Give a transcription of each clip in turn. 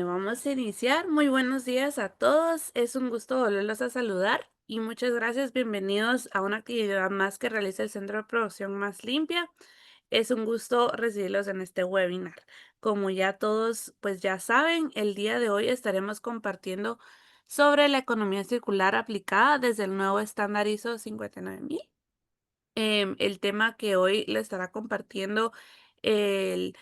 Bueno, vamos a iniciar. Muy buenos días a todos. Es un gusto volverlos a saludar y muchas gracias. Bienvenidos a una actividad más que realiza el Centro de Producción Más Limpia. Es un gusto recibirlos en este webinar. Como ya todos pues ya saben, el día de hoy estaremos compartiendo sobre la economía circular aplicada desde el nuevo estándar ISO 59000. El tema que hoy le estará compartiendo el,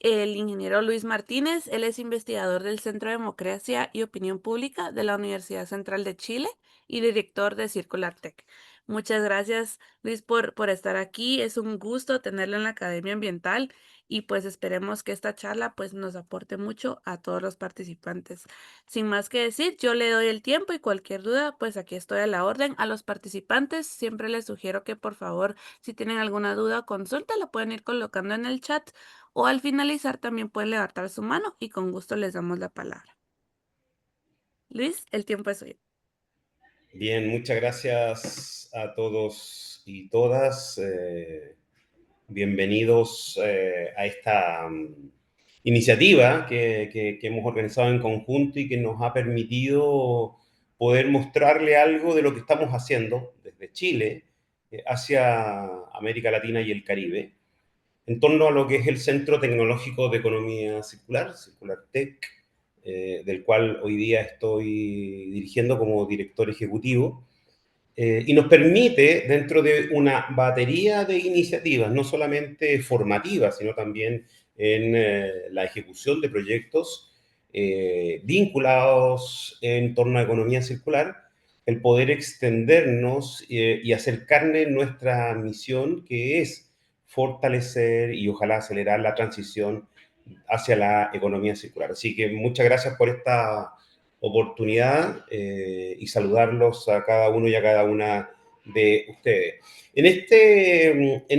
el ingeniero Luis Martínez. Él es investigador del Centro de Democracia y Opinión Pública de la Universidad Central de Chile y director de Circular Tech. Muchas gracias, Luis, por estar aquí. Es un gusto tenerlo en la Academia Ambiental y pues esperemos que esta charla pues nos aporte mucho a todos los participantes. Sin más que decir, yo le doy el tiempo y cualquier duda, pues aquí estoy a la orden. A los participantes siempre les sugiero que por favor, si tienen alguna duda o consulta, la pueden ir colocando en el chat o al finalizar también pueden levantar su mano y con gusto les damos la palabra. Luis, el tiempo es suyo. Bien, muchas gracias a todos y todas. Bienvenidos a esta iniciativa que hemos organizado en conjunto y que nos ha permitido poder mostrarle algo de lo que estamos haciendo desde Chile hacia América Latina y el Caribe, en torno a lo que es el Centro Tecnológico de Economía Circular, Circular Tech, del cual hoy día estoy dirigiendo como director ejecutivo, y nos permite, dentro de una batería de iniciativas, no solamente formativas, sino también en la ejecución de proyectos vinculados en torno a economía circular, el poder extendernos y hacer carne nuestra misión, que es fortalecer y ojalá acelerar la transición hacia la economía circular. Así que muchas gracias por esta oportunidad y saludarlos a cada uno y a cada una de ustedes. En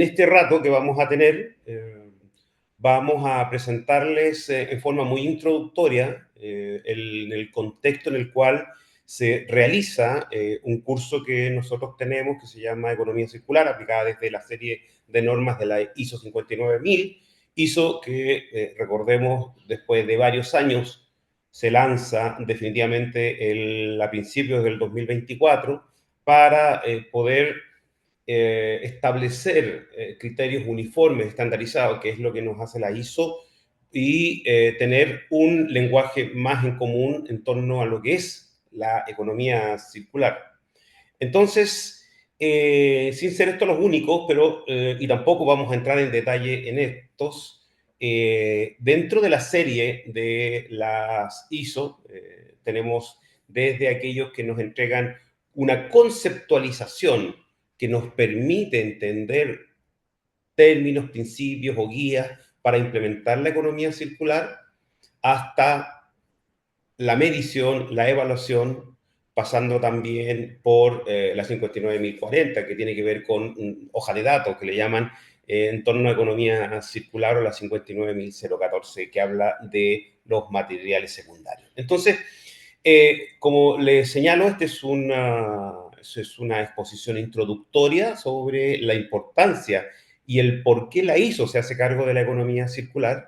este rato que vamos a tener, vamos a presentarles en forma muy introductoria el contexto en el cual se realiza un curso que nosotros tenemos que se llama Economía Circular, aplicada desde la serie de normas de la ISO 59000, ISO que, recordemos, después de varios años se lanza definitivamente a principios del 2024 para poder establecer criterios uniformes, estandarizados, que es lo que nos hace la ISO, y tener un lenguaje más en común en torno a lo que es la economía circular. Entonces, sin ser estos los únicos, pero, y tampoco vamos a entrar en detalle en estos, dentro de la serie de las ISO, tenemos desde aquellos que nos entregan una conceptualización que nos permite entender términos, principios o guías para implementar la economía circular, hasta la medición, la evaluación, pasando también por la 59040, que tiene que ver con hoja de datos, que le llaman en torno a economía circular, o la 59014, que habla de los materiales secundarios. Entonces, como les señalo, esta es una exposición introductoria sobre la importancia y el por qué la ISO se hace cargo de la economía circular,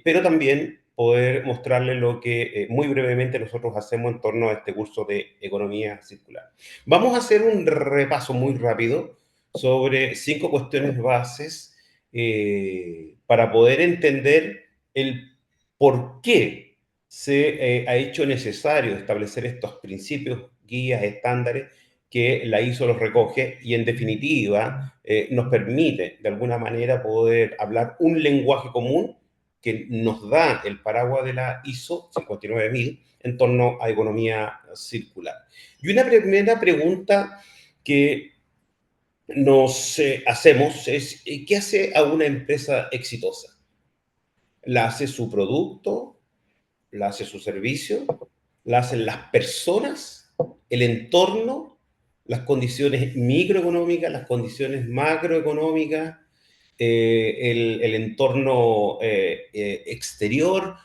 pero también poder mostrarles lo que muy brevemente nosotros hacemos en torno a este curso de economía circular. Vamos a hacer un repaso muy rápido sobre 5 cuestiones bases para poder entender el por qué se ha hecho necesario establecer estos principios, guías, estándares que la ISO los recoge y en definitiva nos permite de alguna manera poder hablar un lenguaje común que nos da el paraguas de la ISO 59000 en torno a economía circular. Y una primera pregunta que nos hacemos es, ¿qué hace a una empresa exitosa? ¿La hace su producto? ¿La hace su servicio? ¿La hacen las personas? ¿El entorno? ¿Las condiciones microeconómicas? ¿Las condiciones macroeconómicas? El entorno exterior.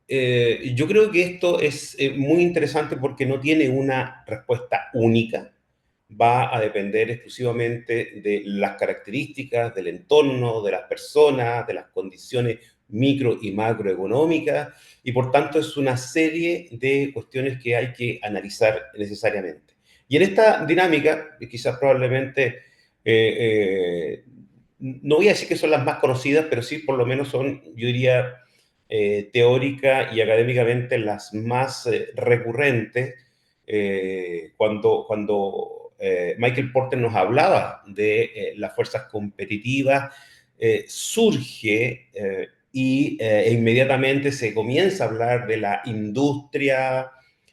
Yo creo que esto es muy interesante porque no tiene una respuesta única, va a depender exclusivamente de las características del entorno, de las personas, de las condiciones micro y macroeconómicas, y por tanto es una serie de cuestiones que hay que analizar necesariamente. Y en esta dinámica, quizás probablemente, no voy a decir que son las más conocidas, pero sí por lo menos son, yo diría, teórica y académicamente las más recurrentes, cuando Michael Porter nos hablaba de las fuerzas competitivas, surge e inmediatamente se comienza a hablar de la industria,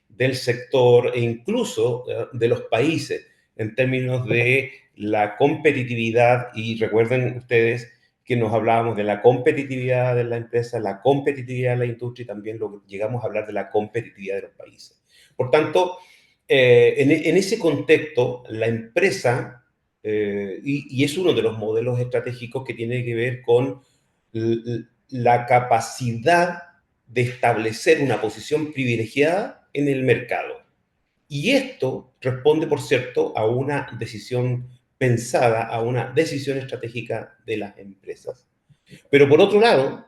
del sector e incluso de los países en términos de la competitividad. Y recuerden ustedes que nos hablábamos de la competitividad de la empresa, la competitividad de la industria y también llegamos a hablar de la competitividad de los países. Por tanto, en ese contexto, la empresa, y es uno de los modelos estratégicos que tiene que ver con la capacidad de establecer una posición privilegiada en el mercado. Y esto responde, por cierto, a una decisión pensada, a una decisión estratégica de las empresas. Pero por otro lado,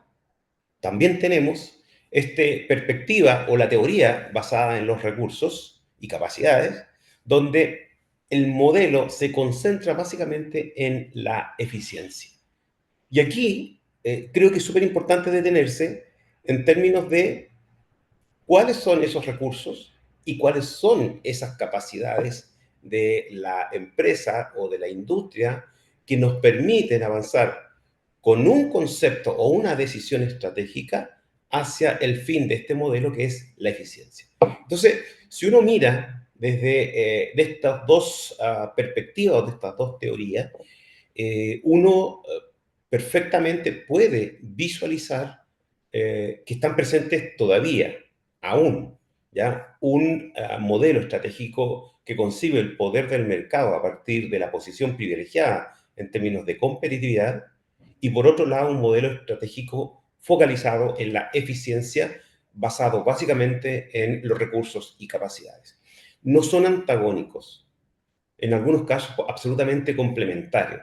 también tenemos esta perspectiva o la teoría basada en los recursos y capacidades, donde el modelo se concentra básicamente en la eficiencia. Y aquí creo que es súper importante detenerse en términos de cuáles son esos recursos y cuáles son esas capacidades de la empresa o de la industria que nos permiten avanzar con un concepto o una decisión estratégica hacia el fin de este modelo que es la eficiencia. Entonces, si uno mira desde de estas dos perspectivas, de estas dos teorías, uno perfectamente puede visualizar que están presentes todavía, aún, ¿ya? Un modelo estratégico que concibe el poder del mercado a partir de la posición privilegiada en términos de competitividad, y por otro lado un modelo estratégico focalizado en la eficiencia, basado básicamente en los recursos y capacidades. No son antagónicos, en algunos casos absolutamente complementarios.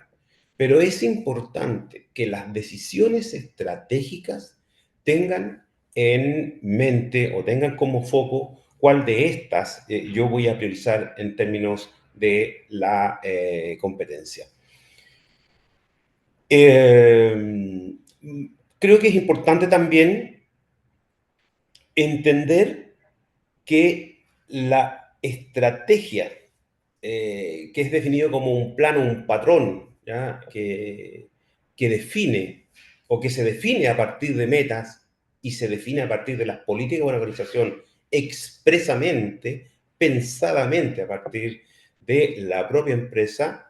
Pero es importante que las decisiones estratégicas tengan en mente o tengan como foco cuál de estas yo voy a priorizar en términos de la competencia. Eh, Creo que es importante también entender que la estrategia, que es definido como un plano, un patrón, ¿ya? Que define o que se define a partir de metas y se define a partir de las políticas de una organización expresamente, pensadamente a partir de la propia empresa,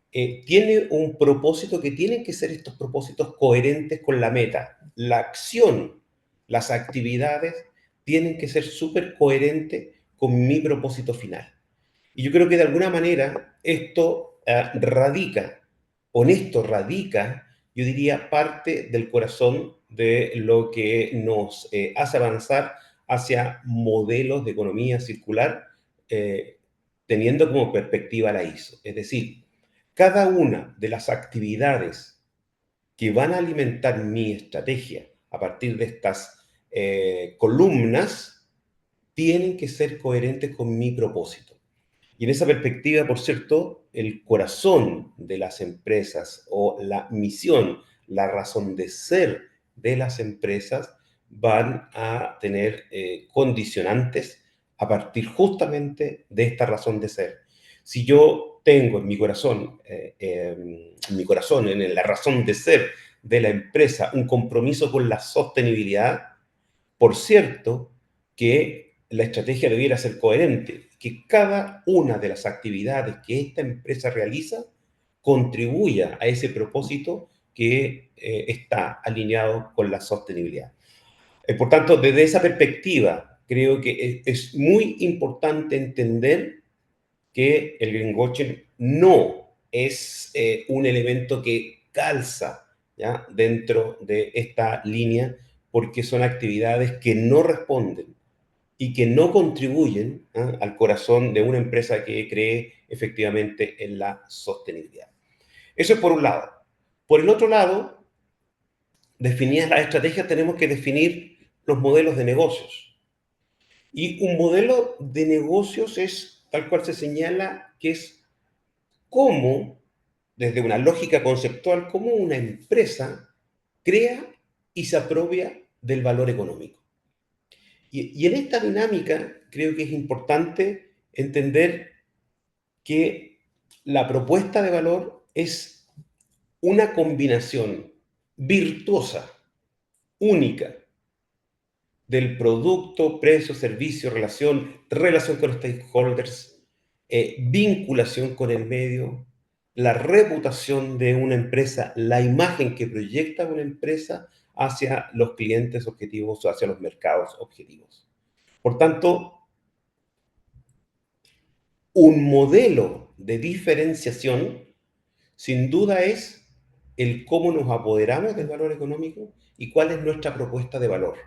tiene un propósito que tienen que ser estos propósitos coherentes con la meta. La acción, las actividades tienen que ser súper coherentes con mi propósito final. Y yo creo que de alguna manera esto radica, o en esto radica, yo diría, parte del corazón de lo que nos hace avanzar hacia modelos de economía circular, eh, teniendo como perspectiva la ISO. Es decir, cada una de las actividades que van a alimentar mi estrategia a partir de estas columnas tienen que ser coherentes con mi propósito. Y en esa perspectiva, por cierto, el corazón de las empresas o la misión, la razón de ser de las empresas van a tener condicionantes a partir justamente de esta razón de ser. Si yo tengo en mi corazón, en la razón de ser de la empresa, un compromiso con la sostenibilidad, por cierto, que la estrategia debiera ser coherente, que cada una de las actividades que esta empresa realiza contribuya a ese propósito que está alineado con la sostenibilidad. Por tanto, desde esa perspectiva, creo que es muy importante entender que el greenwashing no es un elemento que calza, ¿ya? Dentro de esta línea, porque son actividades que no responden y que no contribuyen, ¿ah?, al corazón de una empresa que cree efectivamente en la sostenibilidad. Eso es por un lado. Por el otro lado, definidas las estrategias, tenemos que definir los modelos de negocios. Y un modelo de negocios es, tal cual se señala, que es cómo, desde una lógica conceptual, cómo una empresa crea y se apropia del valor económico. Y en esta dinámica creo que es importante entender que la propuesta de valor es una combinación virtuosa, única, del producto, precio, servicio, relación con los stakeholders, vinculación con el medio, la reputación de una empresa, la imagen que proyecta una empresa hacia los clientes objetivos o hacia los mercados objetivos. Por tanto, un modelo de diferenciación sin duda es el cómo nos apoderamos del valor económico y cuál es nuestra propuesta de valor.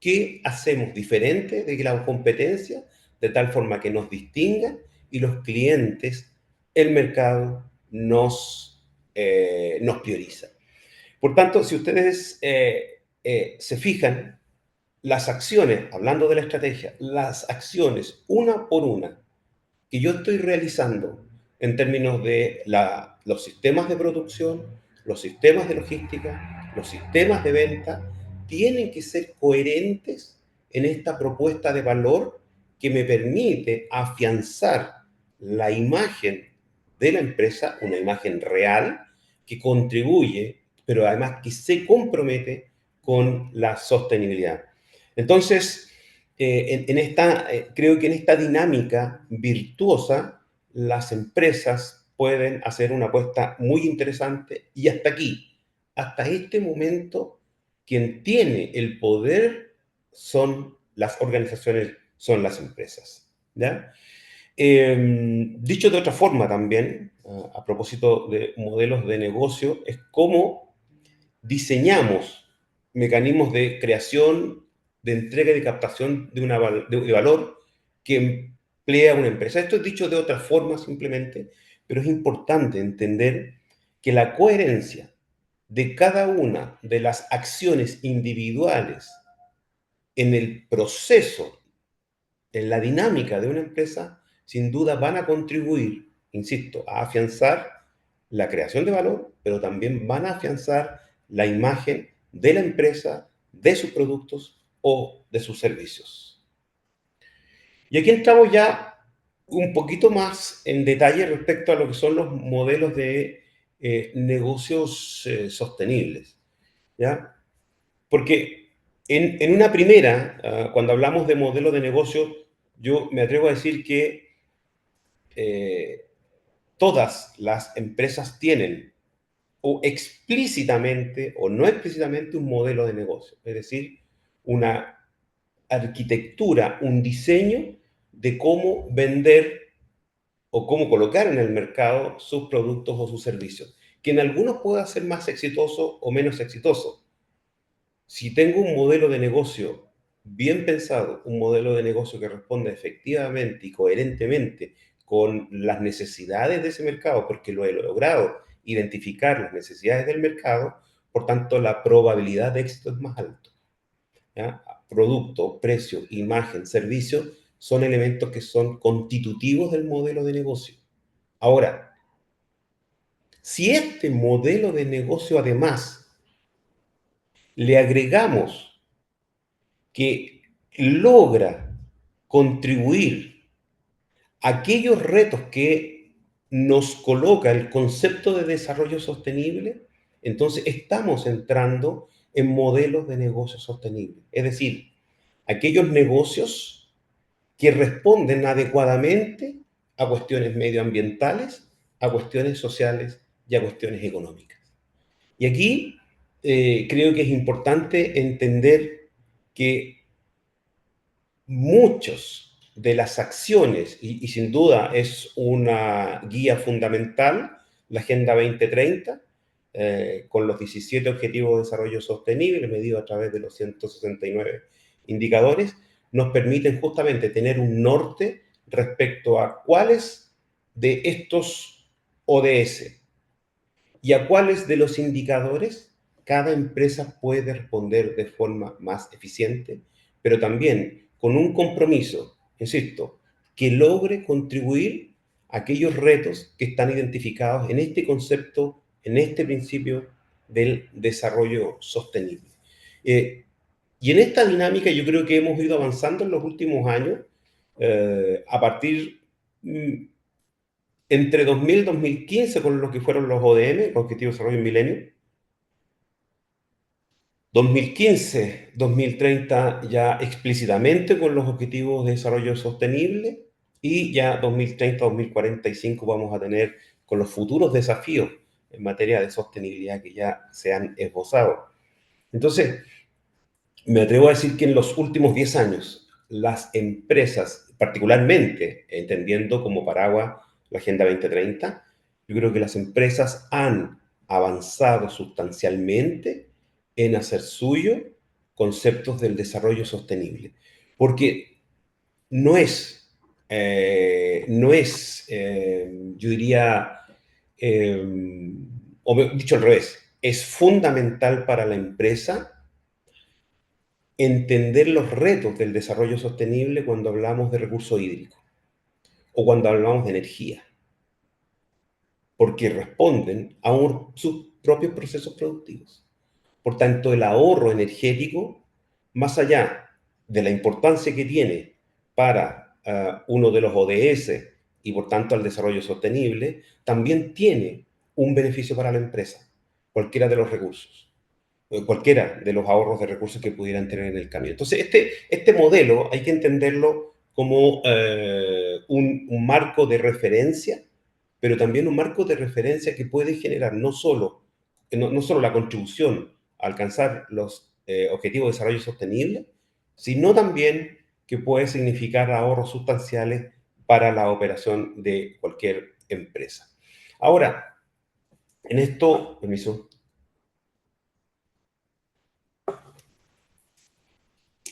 ¿Qué hacemos diferente de la competencia de tal forma que nos distinga y los clientes, el mercado, nos prioriza? Por tanto, si ustedes se fijan, las acciones, hablando de la estrategia, las acciones una por una que yo estoy realizando en términos de los sistemas de producción, los sistemas de logística, los sistemas de venta, tienen que ser coherentes en esta propuesta de valor que me permite afianzar la imagen de la empresa, una imagen real que contribuye, pero además que se compromete con la sostenibilidad. Entonces, creo que en esta dinámica virtuosa, las empresas pueden hacer una apuesta muy interesante y hasta aquí, hasta este momento, quien tiene el poder son las organizaciones, son las empresas. ¿Ya? Dicho de otra forma también, a propósito de modelos de negocio, es cómo diseñamos mecanismos de creación, de entrega y de captación de valor que emplea una empresa. Esto es dicho de otra forma simplemente, pero es importante entender que la coherencia de cada una de las acciones individuales en el proceso, en la dinámica de una empresa, sin duda van a contribuir, insisto, a afianzar la creación de valor, pero también van a afianzar la imagen de la empresa, de sus productos o de sus servicios. Y aquí entramos ya un poquito más en detalle respecto a lo que son los modelos de negocios sostenibles, ¿ya? Porque en una primera, cuando hablamos de modelo de negocio, yo me atrevo a decir que eh, todas las empresas tienen o explícitamente o no explícitamente un modelo de negocio, es decir, una arquitectura, un diseño de cómo vender o cómo colocar en el mercado sus productos o sus servicios, que en algunos pueda ser más exitoso o menos exitoso. Si tengo un modelo de negocio bien pensado, un modelo de negocio que responda efectivamente y coherentemente con las necesidades de ese mercado, porque lo he logrado identificar las necesidades del mercado, por tanto la probabilidad de éxito es más alta. ¿Ya? Producto, precio, imagen, servicio son elementos que son constitutivos del modelo de negocio. Ahora, si este modelo de negocio además le agregamos que logra contribuir a aquellos retos que nos coloca el concepto de desarrollo sostenible, entonces estamos entrando en modelos de negocio sostenible. Es decir, aquellos negocios que responden adecuadamente a cuestiones medioambientales, a cuestiones sociales y a cuestiones económicas. Y aquí creo que es importante entender que muchos de las acciones, y sin duda es una guía fundamental, la Agenda 2030, con los 17 Objetivos de Desarrollo Sostenible, medido a través de los 169 indicadores, nos permiten justamente tener un norte respecto a cuáles de estos ODS y a cuáles de los indicadores cada empresa puede responder de forma más eficiente, pero también con un compromiso, insisto, que logre contribuir a aquellos retos que están identificados en este concepto, en este principio del desarrollo sostenible. Eh, y en esta dinámica yo creo que hemos ido avanzando en los últimos años, a partir entre 2000 y 2015 con lo que fueron los ODM, los Objetivos de Desarrollo del Milenio, 2015, 2030 ya explícitamente con los Objetivos de Desarrollo Sostenible y ya 2030, 2045 vamos a tener con los futuros desafíos en materia de sostenibilidad que ya se han esbozado. Entonces, me atrevo a decir que en los últimos 10 años, las empresas, particularmente entendiendo como paraguas la Agenda 2030, yo creo que las empresas han avanzado sustancialmente en hacer suyo conceptos del desarrollo sostenible. Porque no es, yo diría, o dicho al revés, es fundamental para la empresa entender los retos del desarrollo sostenible cuando hablamos de recursos hídricos o cuando hablamos de energía, porque responden a sus propios procesos productivos. Por tanto, el ahorro energético, más allá de la importancia que tiene para uno de los ODS y por tanto al desarrollo sostenible, también tiene un beneficio para la empresa, cualquiera de los recursos, cualquiera de los ahorros de recursos que pudieran tener en el camino. Entonces, este modelo hay que entenderlo como un marco de referencia, pero también un marco de referencia que puede generar no solo la contribución a alcanzar los objetivos de desarrollo sostenible, sino también que puede significar ahorros sustanciales para la operación de cualquier empresa. Ahora, en esto, permiso,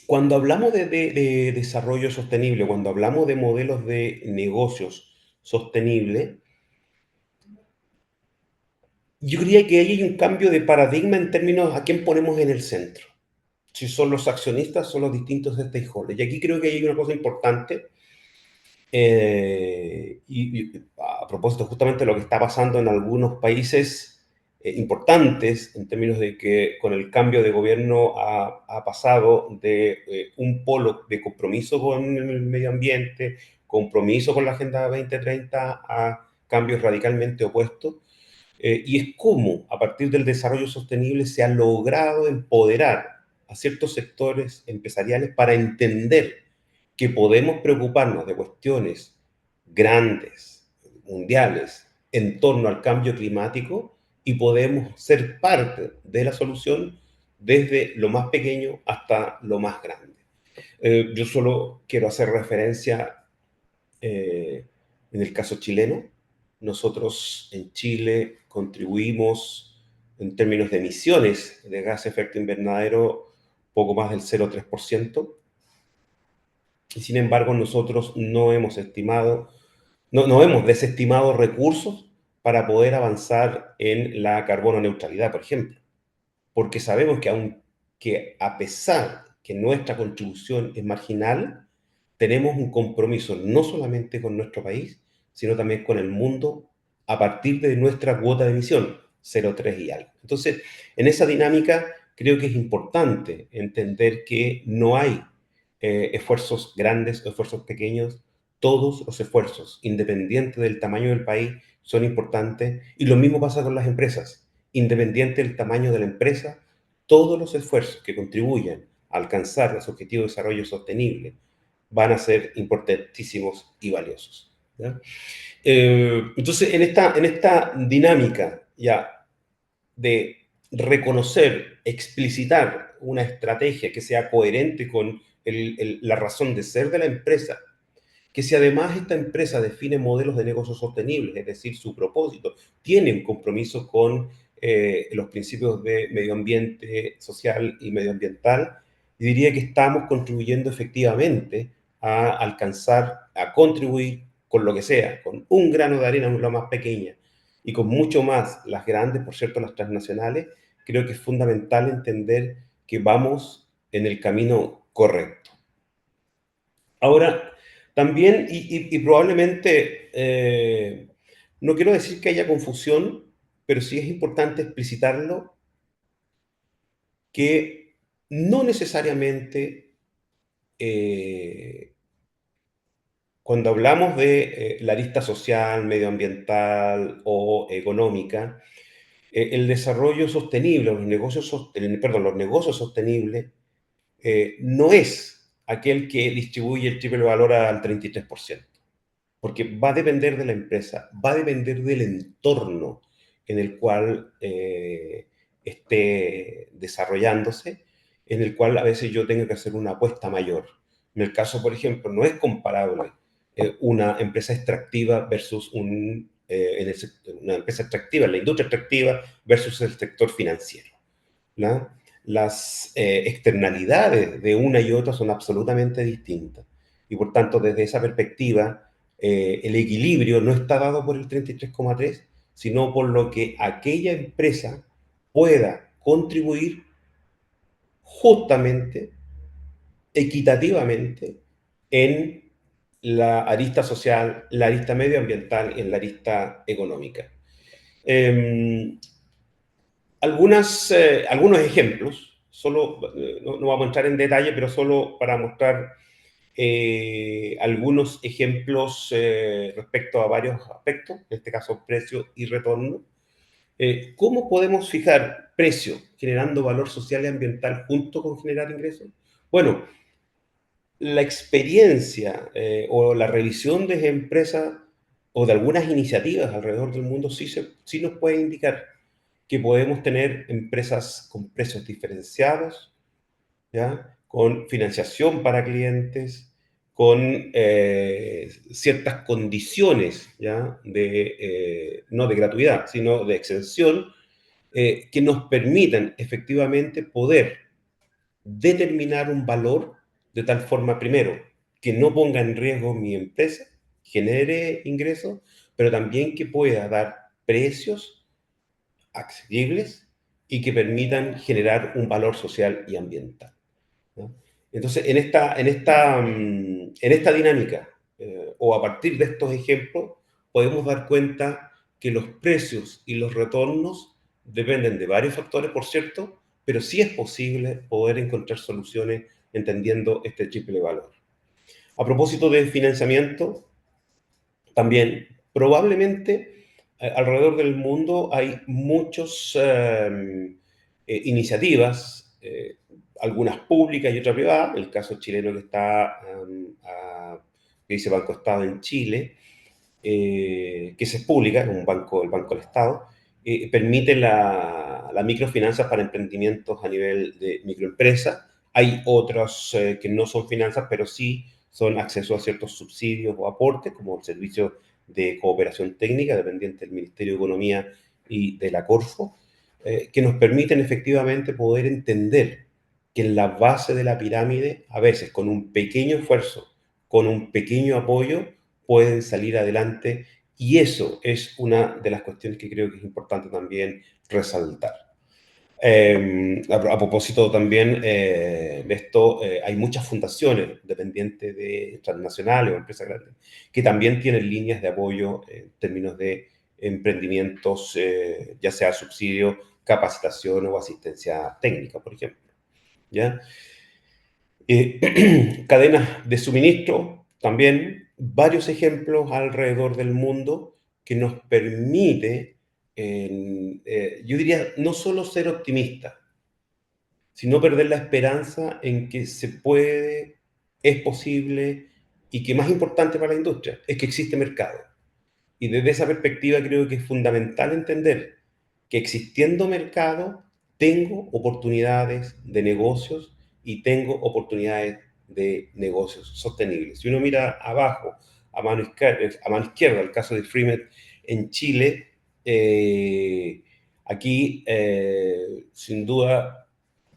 cuando hablamos de desarrollo sostenible, cuando hablamos de modelos de negocios sostenibles, yo diría que ahí hay un cambio de paradigma en términos a quién ponemos en el centro. Si son los accionistas, son los distintos stakeholders. Y aquí creo que hay una cosa importante, y a propósito justamente de lo que está pasando en algunos países importantes, en términos de que con el cambio de gobierno ha pasado de un polo de compromiso con el medio ambiente, compromiso con la Agenda 2030, a cambios radicalmente opuestos. Y es cómo, a partir del desarrollo sostenible, se ha logrado empoderar a ciertos sectores empresariales para entender que podemos preocuparnos de cuestiones grandes, mundiales, en torno al cambio climático y podemos ser parte de la solución desde lo más pequeño hasta lo más grande. Yo solo quiero hacer referencia en el caso chileno. Nosotros en Chile contribuimos en términos de emisiones de gas de efecto invernadero poco más del 0,3%. Y sin embargo, nosotros no hemos desestimado recursos para poder avanzar en la carbono neutralidad, por ejemplo, porque sabemos que a pesar que nuestra contribución es marginal, tenemos un compromiso no solamente con nuestro país, sino también con el mundo a partir de nuestra cuota de emisión, 0,3 y algo. Entonces, en esa dinámica creo que es importante entender que no hay esfuerzos grandes o esfuerzos pequeños. Todos los esfuerzos, independiente del tamaño del país, son importantes, y lo mismo pasa con las empresas. Independiente del tamaño de la empresa, todos los esfuerzos que contribuyan a alcanzar los objetivos de desarrollo sostenible van a ser importantísimos y valiosos, ¿ya? Entonces, en esta dinámica ya de reconocer, explicitar una estrategia que sea coherente con la razón de ser de la empresa, que si además esta empresa define modelos de negocio sostenibles, es decir, su propósito, tiene un compromiso con los principios de medio ambiente social y medioambiental, y diría que estamos contribuyendo efectivamente a alcanzar, a contribuir con lo que sea, con un grano de arena, una más pequeña, y con mucho más las grandes, por cierto, las transnacionales, creo que es fundamental entender que vamos en el camino correcto. Ahora, también, y probablemente, no quiero decir que haya confusión, pero sí es importante explicitarlo, que no necesariamente cuando hablamos de la arista social, medioambiental o económica, el desarrollo sostenible, los negocios sostenibles, no es aquel que distribuye el triple valor al 33%, porque va a depender de la empresa, va a depender del entorno en el cual esté desarrollándose, en el cual a veces yo tengo que hacer una apuesta mayor. En el caso, por ejemplo, no es comparable una empresa extractiva versus una empresa extractiva, la industria extractiva versus el sector financiero, ¿no? Las externalidades de una y otra son absolutamente distintas. Y por tanto, desde esa perspectiva, el equilibrio no está dado por el 33,3, sino por lo que aquella empresa pueda contribuir justamente, equitativamente, en la arista social, la arista medioambiental y en la arista económica. Eh, algunos ejemplos, solo, no vamos a entrar en detalle, pero solo para mostrar algunos ejemplos respecto a varios aspectos, en este caso precio y retorno. ¿Cómo podemos fijar precio generando valor social y ambiental junto con generar ingresos? Bueno, la experiencia o la revisión de empresas o de algunas iniciativas alrededor del mundo sí nos puede indicar que podemos tener empresas con precios diferenciados, ¿ya? Con financiación para clientes, con ciertas condiciones, ¿ya? No de gratuidad, sino de exención, que nos permitan efectivamente poder determinar un valor de tal forma, primero, que no ponga en riesgo mi empresa, genere ingresos, pero también que pueda dar precios accesibles y que permitan generar un valor social y ambiental, ¿no? Entonces, en esta dinámica, o a partir de estos ejemplos, podemos dar cuenta que los precios y los retornos dependen de varios factores, por cierto, pero sí es posible poder encontrar soluciones entendiendo este triple valor. A propósito de financiamiento, también probablemente alrededor del mundo hay muchas iniciativas, algunas públicas y otras privadas. El caso chileno que dice Banco Estado en Chile, que se pública, el Banco del Estado, permite la microfinanzas para emprendimientos a nivel de microempresa. Hay otros que no son finanzas, pero sí son acceso a ciertos subsidios o aportes, como el servicio de cooperación técnica, dependiente del Ministerio de Economía y de la Corfo, que nos permiten efectivamente poder entender que en la base de la pirámide, a veces con un pequeño esfuerzo, con un pequeño apoyo, pueden salir adelante, y eso es una de las cuestiones que creo que es importante también resaltar. A propósito también de esto, hay muchas fundaciones dependientes de transnacionales o empresas grandes que también tienen líneas de apoyo en términos de emprendimientos, ya sea subsidio, capacitación o asistencia técnica, por ejemplo, ¿ya? Cadenas de suministro, también varios ejemplos alrededor del mundo que nos permite, yo diría, no solo ser optimista, sino perder la esperanza en que se puede, es posible, y que más importante para la industria es que existe mercado. Y desde esa perspectiva creo que es fundamental entender que existiendo mercado, tengo oportunidades de negocios y tengo oportunidades de negocios sostenibles. Si uno mira abajo, a mano izquierda, el caso de Freemet en Chile, aquí, sin duda,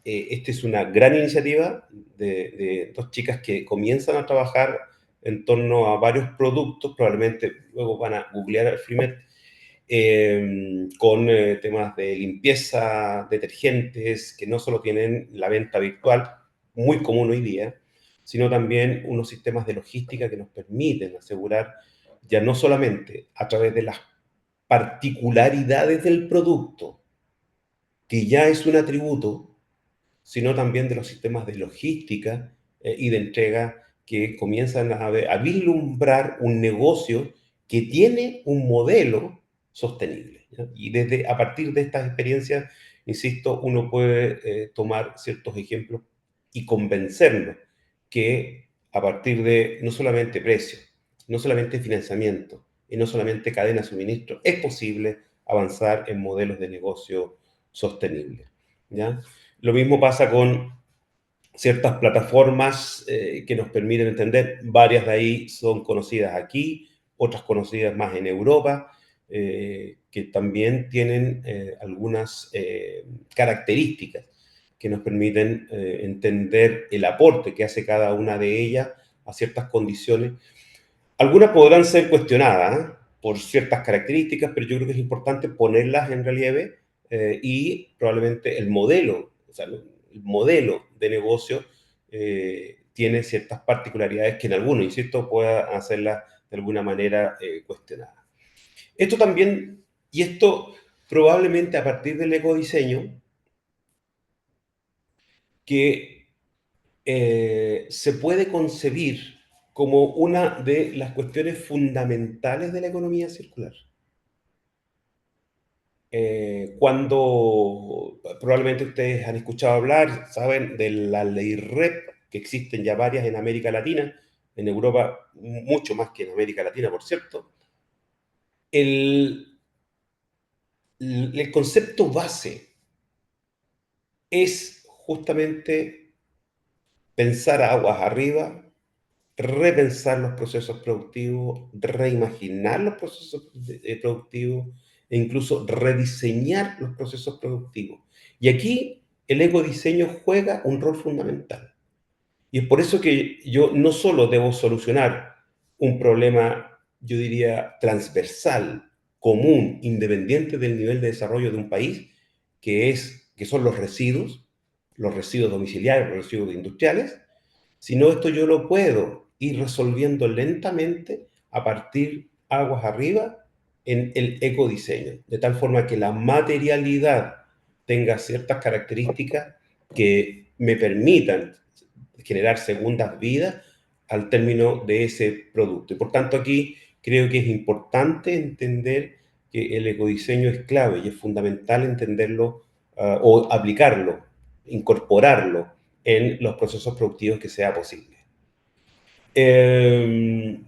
esta es una gran iniciativa de dos chicas que comienzan a trabajar en torno a varios productos, probablemente luego van a googlear al Freemet, con temas de limpieza, detergentes, que no solo tienen la venta virtual, muy común hoy día, sino también unos sistemas de logística que nos permiten asegurar ya no solamente a través de las particularidades del producto, que ya es un atributo, sino también de los sistemas de logística y de entrega que comienzan a vislumbrar un negocio que tiene un modelo sostenible, ¿ya? Y desde, a partir de estas experiencias, insisto, uno puede tomar ciertos ejemplos y convencernos que a partir de no solamente precio, no solamente financiamiento y no solamente cadena de suministro, es posible avanzar en modelos de negocio sostenibles, ¿ya? Lo mismo pasa con ciertas plataformas que nos permiten entender, varias de ahí son conocidas aquí, otras conocidas más en Europa, que también tienen algunas características que nos permiten entender el aporte que hace cada una de ellas a ciertas condiciones. Algunas podrán ser cuestionadas, ¿eh?, por ciertas características, pero yo creo que es importante ponerlas en relieve y probablemente el modelo, o sea, el modelo de negocio tiene ciertas particularidades que en algunos, insisto, pueda hacerlas de alguna manera cuestionadas. Esto también, y esto probablemente a partir del ecodiseño, que se puede concebir como una de las cuestiones fundamentales de la economía circular. Cuando probablemente ustedes han escuchado hablar, saben de la ley REP, que existen ya varias en América Latina, en Europa mucho más que en América Latina, por cierto. El, el concepto base es justamente pensar aguas arriba, repensar los procesos productivos, reimaginar los procesos productivos e incluso rediseñar los procesos productivos. Y aquí el ecodiseño juega un rol fundamental. Y es por eso que yo no solo debo solucionar un problema, yo diría, transversal, común, independiente del nivel de desarrollo de un país, que son los residuos domiciliarios, los residuos industriales, sino esto yo lo puedo ir resolviendo lentamente a partir aguas arriba en el ecodiseño, de tal forma que la materialidad tenga ciertas características que me permitan generar segundas vidas al término de ese producto. Y por tanto aquí creo que es importante entender que el ecodiseño es clave y es fundamental entenderlo o aplicarlo, incorporarlo en los procesos productivos que sea posible. En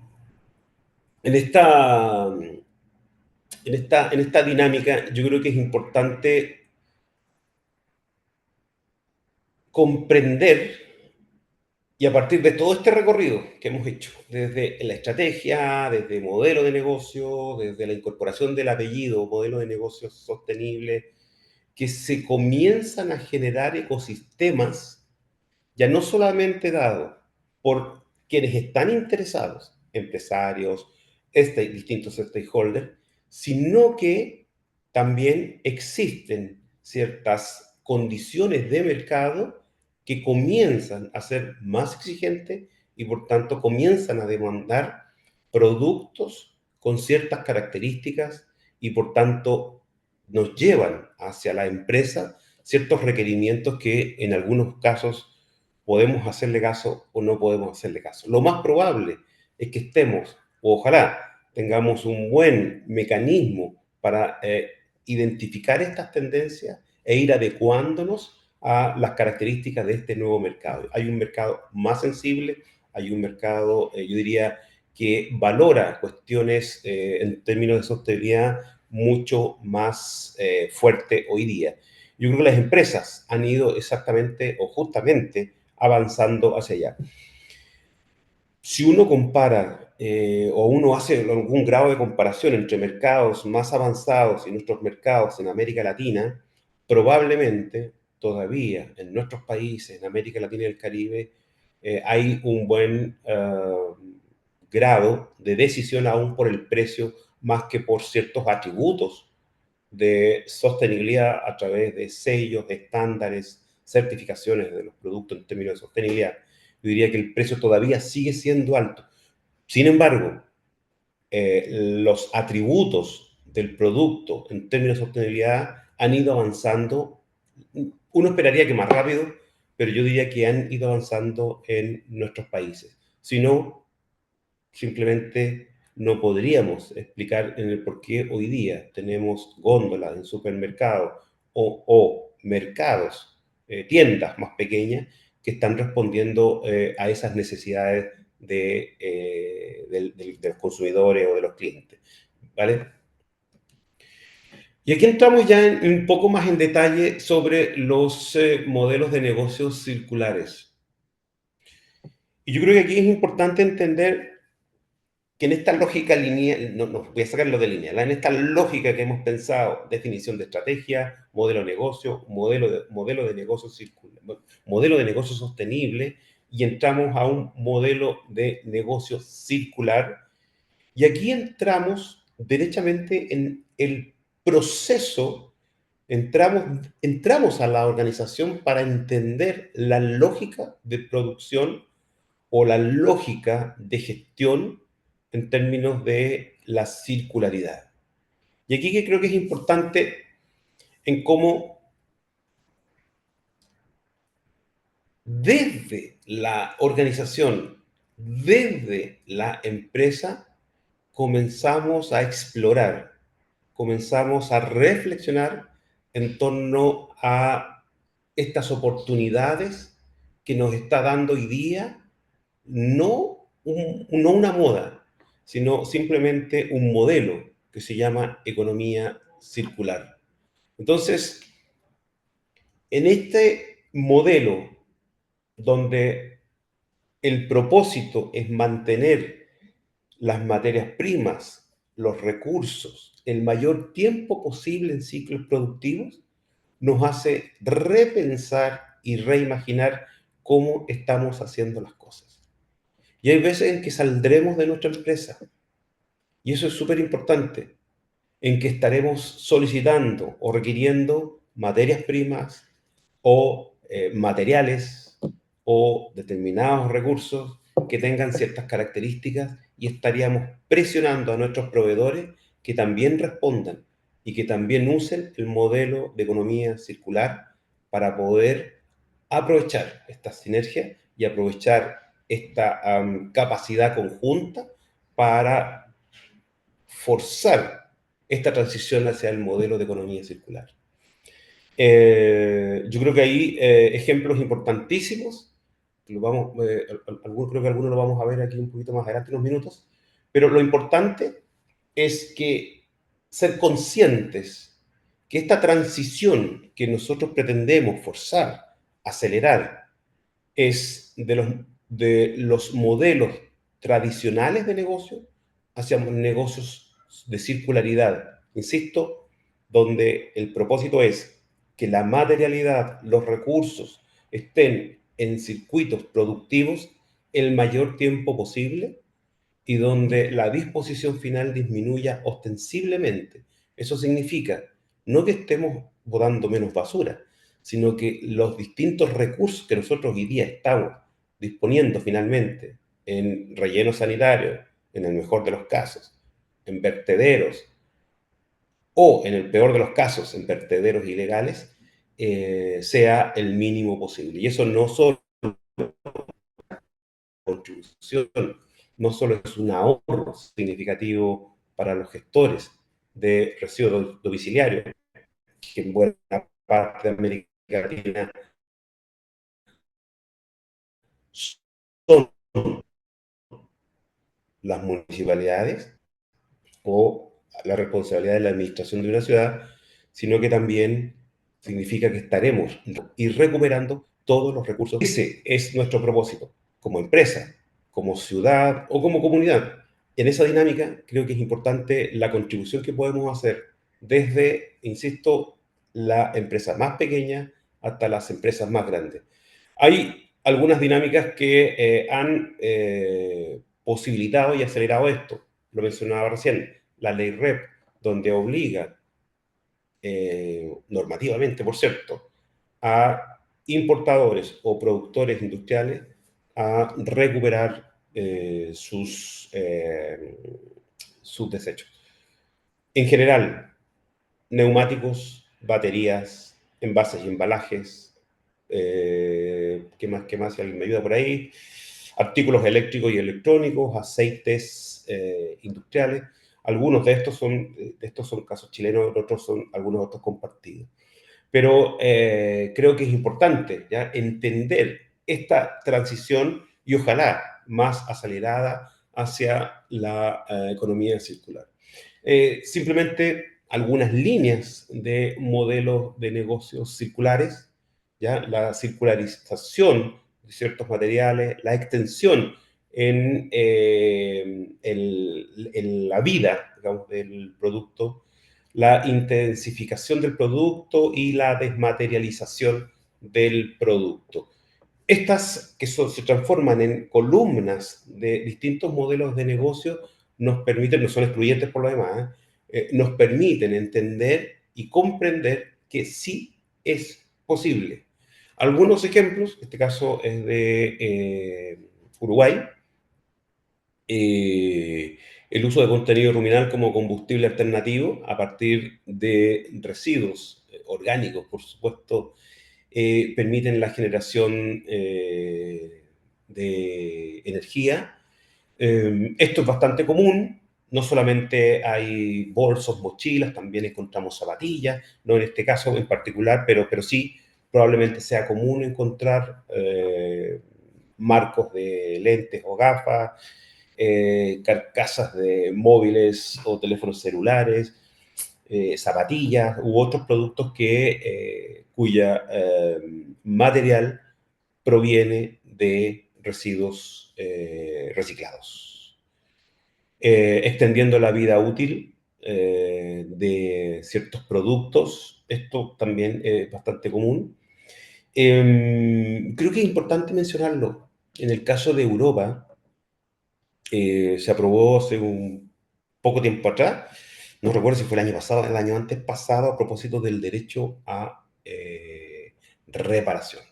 esta, en esta dinámica yo creo que es importante comprender, y a partir de todo este recorrido que hemos hecho, desde la estrategia, desde modelo de negocio, desde la incorporación del apellido, modelo de negocio sostenible, que se comienzan a generar ecosistemas ya no solamente dados por quienes están interesados, empresarios, distintos stakeholders, sino que también existen ciertas condiciones de mercado que comienzan a ser más exigentes y por tanto comienzan a demandar productos con ciertas características y por tanto nos llevan hacia la empresa ciertos requerimientos que en algunos casos podemos hacerle caso o no podemos hacerle caso. Lo más probable es que estemos, o ojalá tengamos un buen mecanismo para identificar estas tendencias e ir adecuándonos a las características de este nuevo mercado. Hay un mercado más sensible, hay un mercado, yo diría, que valora cuestiones en términos de sostenibilidad mucho más fuerte hoy día. Yo creo que las empresas han ido exactamente o justamente avanzando hacia allá. Si uno compara o uno hace algún grado de comparación entre mercados más avanzados y nuestros mercados en América Latina, probablemente todavía en nuestros países, en América Latina y el Caribe, hay un buen grado de decisión aún por el precio más que por ciertos atributos de sostenibilidad a través de sellos, de estándares, certificaciones de los productos en términos de sostenibilidad. Yo diría que el precio todavía sigue siendo alto. Sin embargo, los atributos del producto en términos de sostenibilidad han ido avanzando. Uno esperaría que más rápido, pero yo diría que han ido avanzando en nuestros países. Si no, simplemente no podríamos explicar en el por qué hoy día tenemos góndolas en supermercados o mercados, tiendas más pequeñas que están respondiendo a esas necesidades de los consumidores o de los clientes. ¿Vale? Y aquí entramos ya un poco más en detalle sobre los modelos de negocios circulares. Y yo creo que aquí es importante entender que en esta lógica lineal, no, voy a sacarlo de lineal, en esta lógica que hemos pensado, definición de estrategia, modelo de negocio, modelo de negocio circular, modelo de negocio sostenible, y entramos a un modelo de negocio circular, y aquí entramos derechamente en el proceso, entramos a la organización para entender la lógica de producción o la lógica de gestión en términos de la circularidad. Y aquí que creo que es importante en cómo desde la organización, desde la empresa, comenzamos a explorar, comenzamos a reflexionar en torno a estas oportunidades que nos está dando hoy día, no una moda, sino simplemente un modelo que se llama economía circular. Entonces, en este modelo donde el propósito es mantener las materias primas, los recursos, el mayor tiempo posible en ciclos productivos, nos hace repensar y reimaginar cómo estamos haciendo las cosas. Y hay veces en que saldremos de nuestra empresa, y eso es súper importante, en que estaremos solicitando o requiriendo materias primas o materiales o determinados recursos que tengan ciertas características, y estaríamos presionando a nuestros proveedores que también respondan y que también usen el modelo de economía circular para poder aprovechar esta sinergia y aprovechar esta capacidad conjunta para forzar esta transición hacia el modelo de economía circular. Yo creo que hay ejemplos importantísimos, creo que algunos lo vamos a ver aquí un poquito más adelante, unos minutos, pero lo importante es que ser conscientes que esta transición que nosotros pretendemos forzar, acelerar, es de los modelos tradicionales de negocio hacia negocios de circularidad. Insisto, donde el propósito es que la materialidad, los recursos estén en circuitos productivos el mayor tiempo posible y donde la disposición final disminuya ostensiblemente. Eso significa no que estemos botando menos basura, sino que los distintos recursos que nosotros hoy día estamos disponiendo finalmente en relleno sanitario, en el mejor de los casos, en vertederos o, en el peor de los casos, en vertederos ilegales, sea el mínimo posible. Y eso no solo contribución, no solo es un ahorro significativo para los gestores de residuos domiciliarios, que en buena parte de América Latina son las municipalidades o la responsabilidad de la administración de una ciudad, sino que también significa que estaremos y recuperando todos los recursos. Ese es nuestro propósito, como empresa, como ciudad o como comunidad. En esa dinámica creo que es importante la contribución que podemos hacer desde, insisto, la empresa más pequeña hasta las empresas más grandes. Hay algunas dinámicas que han posibilitado y acelerado esto. Lo mencionaba recién, la ley REP, donde obliga, normativamente, por cierto, a importadores o productores industriales a recuperar sus desechos. En general, neumáticos, baterías, envases y embalajes, ¿qué más? Si alguien me ayuda por ahí. Artículos eléctricos y electrónicos, aceites industriales. Algunos de estos son casos chilenos, otros son algunos otros compartidos. Pero creo que es importante, ¿ya?, entender esta transición y ojalá más acelerada hacia la economía circular. Simplemente algunas líneas de modelos de negocios circulares, ¿ya? La circularización de ciertos materiales, la extensión en la vida, digamos, del producto, la intensificación del producto y la desmaterialización del producto. Estas se transforman en columnas de distintos modelos de negocio, nos permiten, no son excluyentes por lo demás, nos permiten entender y comprender que sí es posible. Algunos ejemplos, este caso es de Uruguay, el uso de contenido ruminal como combustible alternativo a partir de residuos orgánicos, por supuesto, permiten la generación de energía. Esto es bastante común. No solamente hay bolsos, mochilas, también encontramos zapatillas, no en este caso en particular, pero sí probablemente sea común encontrar marcos de lentes o gafas, carcasas de móviles o teléfonos celulares, zapatillas u otros productos cuya material proviene de residuos reciclados, extendiendo la vida útil de ciertos productos. Esto también es bastante común. Creo que es importante mencionarlo. En el caso de Europa, se aprobó hace un poco tiempo atrás, no recuerdo si fue el año pasado, el año antes pasado, a propósito del derecho a reparación.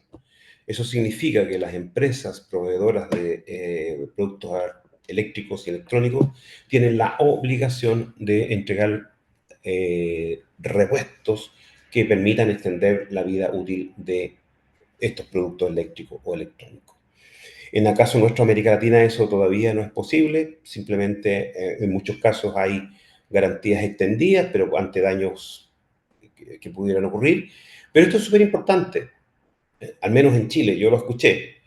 Eso significa que las empresas proveedoras de productos eléctricos y electrónicos tienen la obligación de entregar repuestos que permitan extender la vida útil de estos productos eléctricos o electrónicos. En el caso nuestro, América Latina, eso todavía no es posible. Simplemente, en muchos casos hay garantías extendidas, pero ante daños que pudieran ocurrir. Pero esto es súper importante, al menos en Chile, yo lo escuché,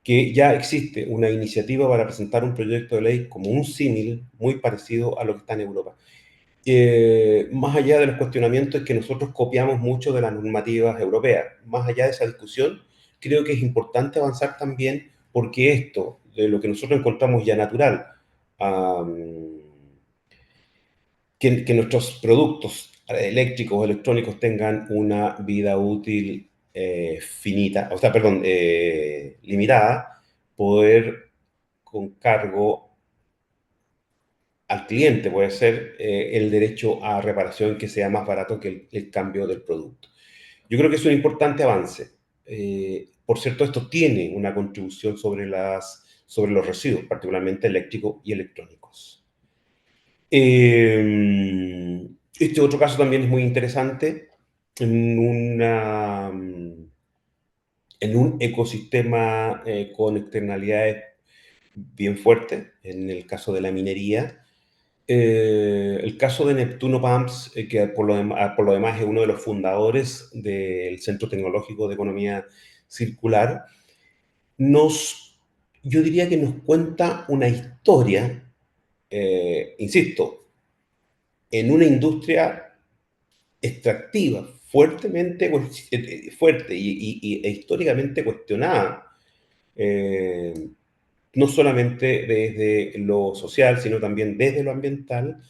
que ya existe una iniciativa para presentar un proyecto de ley como un símil muy parecido a lo que está en Europa. Más allá de los cuestionamientos que nosotros copiamos mucho de las normativas europeas, más allá de esa discusión, creo que es importante avanzar también porque esto, de lo que nosotros encontramos ya natural, um, que nuestros productos eléctricos o electrónicos tengan una vida útil finita, o sea, perdón, limitada, poder con cargo al cliente puede ser el derecho a reparación que sea más barato que el cambio del producto. Yo creo que es un importante avance. Por cierto, esto tiene una contribución sobre los residuos, particularmente eléctricos y electrónicos. Este otro caso también es muy interesante en, una, en un ecosistema con externalidades bien fuertes, en el caso de la minería. El caso de Neptuno Pumps, que por lo demás es uno de los fundadores del Centro Tecnológico de Economía Circular, yo diría que nos cuenta una historia, insisto, en una industria extractiva, fuerte e históricamente cuestionada, eh, no solamente desde lo social, sino también desde lo ambiental.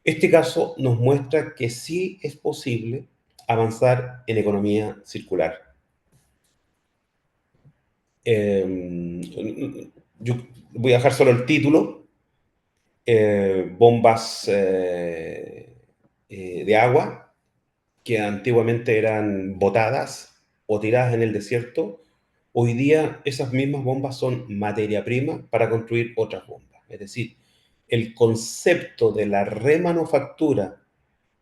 Este caso nos muestra que sí es posible avanzar en economía circular. Yo voy a dejar solo el título. bombas de agua que antiguamente eran botadas o tiradas en el desierto. Hoy día esas mismas bombas son materia prima para construir otras bombas. Es decir, el concepto de la remanufactura,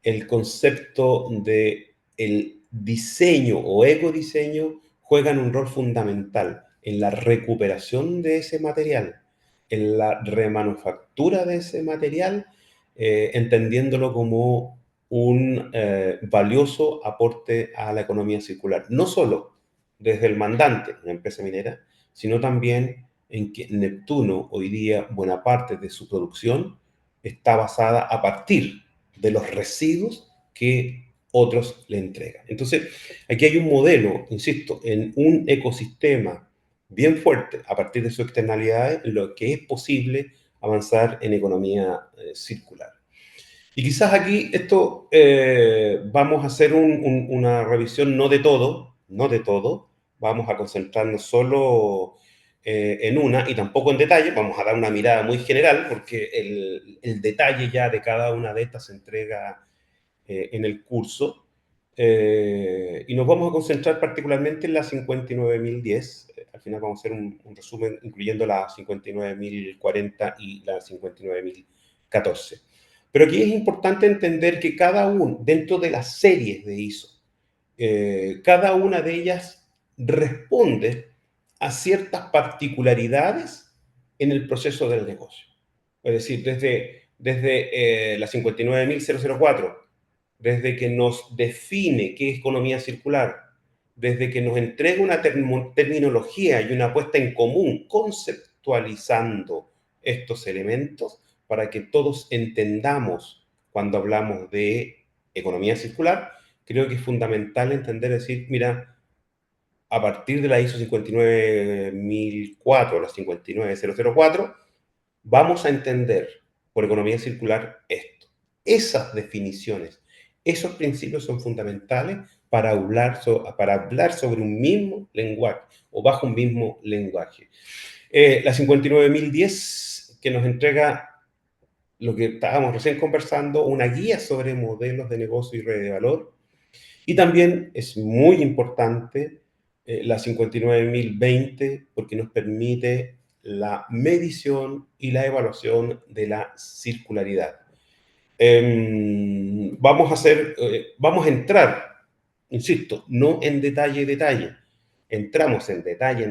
el concepto de el diseño o ecodiseño juegan un rol fundamental en la recuperación de ese material, en la remanufactura de ese material, entendiéndolo como un valioso aporte a la economía circular. No solo desde el mandante, una empresa minera, sino también en que Neptuno hoy día buena parte de su producción está basada a partir de los residuos que otros le entregan. Entonces, aquí hay un modelo, insisto, en un ecosistema bien fuerte a partir de sus externalidades, en lo que es posible avanzar en economía circular. Y quizás aquí esto vamos a hacer una revisión no de todo, no de todo, vamos a concentrarnos solo en una y tampoco en detalle, vamos a dar una mirada muy general porque el detalle ya de cada una de estas se entrega en el curso. Y nos vamos a concentrar particularmente en la 59.010. Al final vamos a hacer un resumen incluyendo la 59.040 y la 59.014. Pero aquí es importante entender que cada uno, dentro de las series de ISO, cada una de ellas responde a ciertas particularidades en el proceso del negocio. Es decir, desde la 59.004, desde que nos define qué es economía circular, desde que nos entrega una terminología y una puesta en común conceptualizando estos elementos para que todos entendamos cuando hablamos de economía circular, creo que es fundamental entender, decir, mira, a partir de la ISO 59004, la 59004, vamos a entender por economía circular esto. Esas definiciones, esos principios son fundamentales para hablar sobre un mismo lenguaje o bajo un mismo lenguaje. La 59.010 que nos entrega lo que estábamos recién conversando, una guía sobre modelos de negocio y red de valor. Y también es muy importante la 59.020 porque nos permite la medición y la evaluación de la circularidad. Vamos a entrar, insisto, no en detalle, entramos en detalle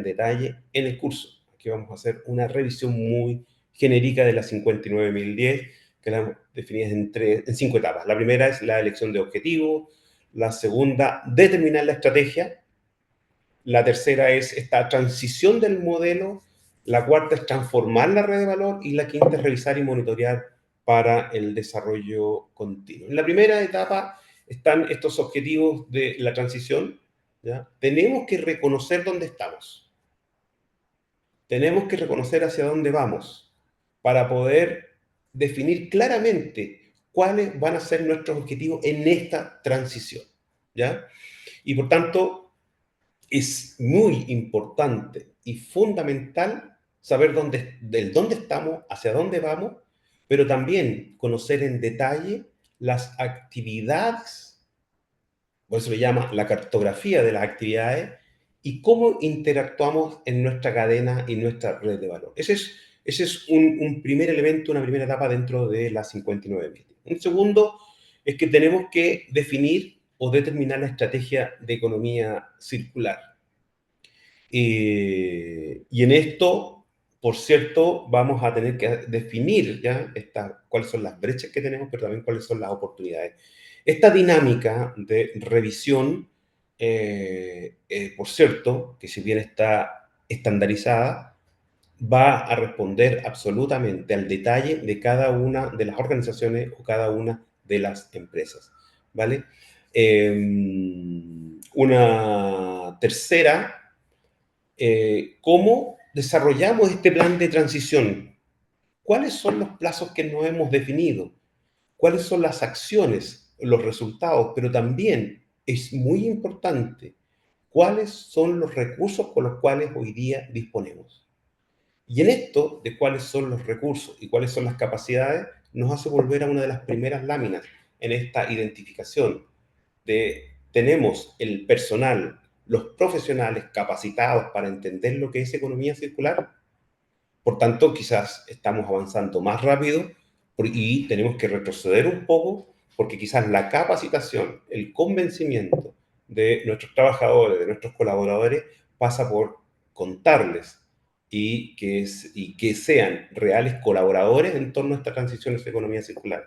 en el curso. Aquí vamos a hacer una revisión muy genérica de la 59.010, que la definimos en 5 etapas. La primera es la elección de objetivos, la segunda, determinar la estrategia, la tercera es esta transición del modelo, la cuarta es transformar la red de valor y la quinta es revisar y monitorear para el desarrollo continuo. En la primera etapa están estos objetivos de la transición. ¿Ya? Tenemos que reconocer dónde estamos. Tenemos que reconocer hacia dónde vamos para poder definir claramente cuáles van a ser nuestros objetivos en esta transición. ¿Ya? Y por tanto, es muy importante y fundamental saber dónde estamos, hacia dónde vamos, pero también conocer en detalle las actividades, por eso se llama la cartografía de las actividades, y cómo interactuamos en nuestra cadena y nuestra red de valor. Ese es un primer elemento, una primera etapa dentro de las 59.000. Un segundo es que tenemos que definir o determinar la estrategia de economía circular. Y en esto, por cierto, vamos a tener que definir ya cuáles son las brechas que tenemos, pero también cuáles son las oportunidades. Esta dinámica de revisión, por cierto, que si bien está estandarizada, va a responder absolutamente al detalle de cada una de las organizaciones o cada una de las empresas, ¿vale? Una tercera, ¿cómo desarrollamos este plan de transición? ¿Cuáles son los plazos que nos hemos definido? ¿Cuáles son las acciones, los resultados? Pero también es muy importante, ¿cuáles son los recursos con los cuales hoy día disponemos? Y en esto, de cuáles son los recursos y cuáles son las capacidades, nos hace volver a una de las primeras láminas en esta identificación de tenemos el personal, los profesionales capacitados para entender lo que es economía circular. Por tanto, quizás estamos avanzando más rápido y tenemos que retroceder un poco porque quizás la capacitación, el convencimiento de nuestros trabajadores, de nuestros colaboradores, pasa por contarles y que sean reales colaboradores en torno a esta transición hacia economía circular.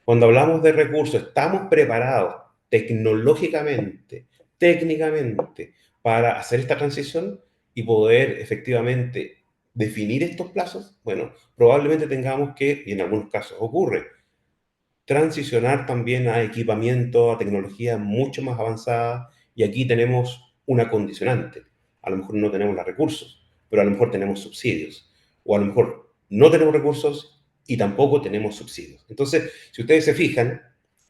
Cuando hablamos de recursos, ¿estamos preparados tecnológicamente, técnicamente, para hacer esta transición y poder efectivamente definir estos plazos? Bueno, probablemente tengamos que, y en algunos casos ocurre, transicionar también a equipamiento, a tecnología mucho más avanzada, y aquí tenemos una condicionante. A lo mejor no tenemos los recursos, pero a lo mejor tenemos subsidios, o a lo mejor no tenemos recursos y tampoco tenemos subsidios. Entonces, si ustedes se fijan,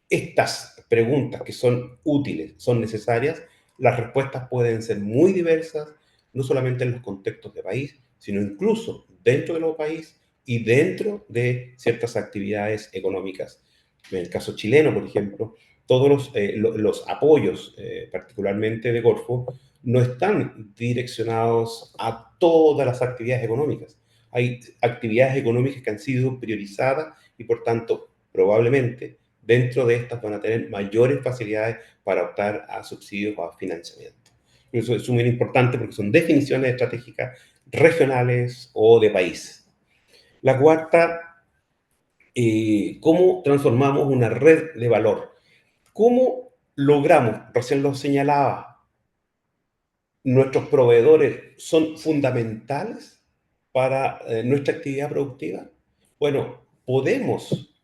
estas preguntas que son útiles, son necesarias, las respuestas pueden ser muy diversas, no solamente en los contextos de país, sino incluso dentro del nuevo país y dentro de ciertas actividades económicas. En el caso chileno, por ejemplo, todos los apoyos, particularmente de Corfo, no están direccionados a todas las actividades económicas. Hay actividades económicas que han sido priorizadas y, por tanto, probablemente dentro de estas van a tener mayores facilidades para optar a subsidios o a financiamiento. Eso es muy importante porque son definiciones estratégicas regionales o de país. La cuarta, ¿cómo transformamos una red de valor? ¿Cómo logramos, recién lo señalaba, nuestros proveedores son fundamentales para nuestra actividad productiva? Bueno, podemos,